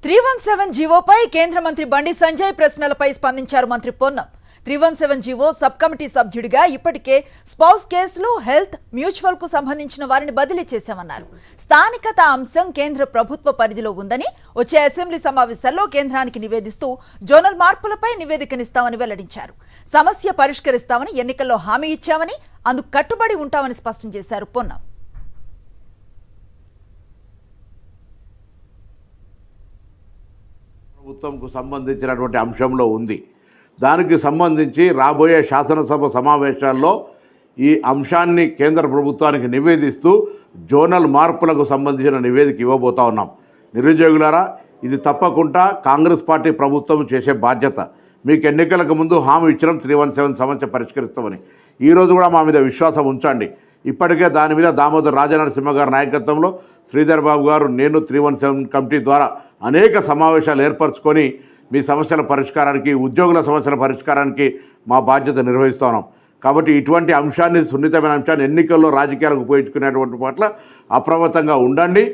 317 జీవోపై కేంద్ర మంత్రి బండి సంజయ్ ప్రశ్నలపై స్పందించారు మంత్రి పొన్నం. 317 జీవో సబ్ కమిటీ సభ్యుడిగా ఇప్పటికే స్పౌస్ కేసులు, హెల్త్, మ్యూచువల్ కు సంబంధించిన వారిని బదిలీ చేశామన్నారు. స్థానికత అంశం కేంద్ర ప్రభుత్వ పరిధిలో ఉందని వచ్చే అసెంబ్లీ సమావేశాల్లో కేంద్రానికి నివేదిస్తూ జోనల్ మార్పులపై నివేదికనిస్తామని వెల్లడించారు. సమస్య పరిష్కరిస్తామని ఎన్నికల్లో హామీ ఇచ్చామని, అందుకు కట్టుబడి ఉంటామని స్పష్టం చేశారు పొన్నం. ప్రభుత్వంకు సంబంధించినటువంటి అంశంలో ఉంది. దానికి సంబంధించి రాబోయే శాసనసభ సమావేశాల్లో ఈ అంశాన్ని కేంద్ర ప్రభుత్వానికి నివేదిస్తూ జోనల్ మార్పులకు సంబంధించిన నివేదిక ఇవ్వబోతా ఉన్నాం. నిరుద్యోగులారా, ఇది తప్పకుండా కాంగ్రెస్ పార్టీ ప్రభుత్వం చేసే బాధ్యత. మీకు ఎన్నికలకు ముందు హామీ ఇచ్చడం 317 సమస్య పరిష్కరిస్తామని. ఈరోజు కూడా మా మీద విశ్వాసం ఉంచండి. ఇప్పటికే దాని మీద దామోదర్ రాజనరసింహ గారి నాయకత్వంలో శ్రీధర్ బాబు గారు, నేను 317 కమిటీ ద్వారా అనేక సమావేశాలు ఏర్పరచుకొని మీ సమస్యల పరిష్కారానికి, ఉద్యోగుల సమస్యల పరిష్కారానికి మా బాధ్యత నిర్వహిస్తూ ఉన్నాం. కాబట్టి ఇటువంటి అంశాన్ని, సున్నితమైన అంశాన్ని ఎన్నికల్లో రాజకీయాలకు ఉపయోగించుకునేటువంటి పట్ల అప్రమత్తంగా ఉండండి.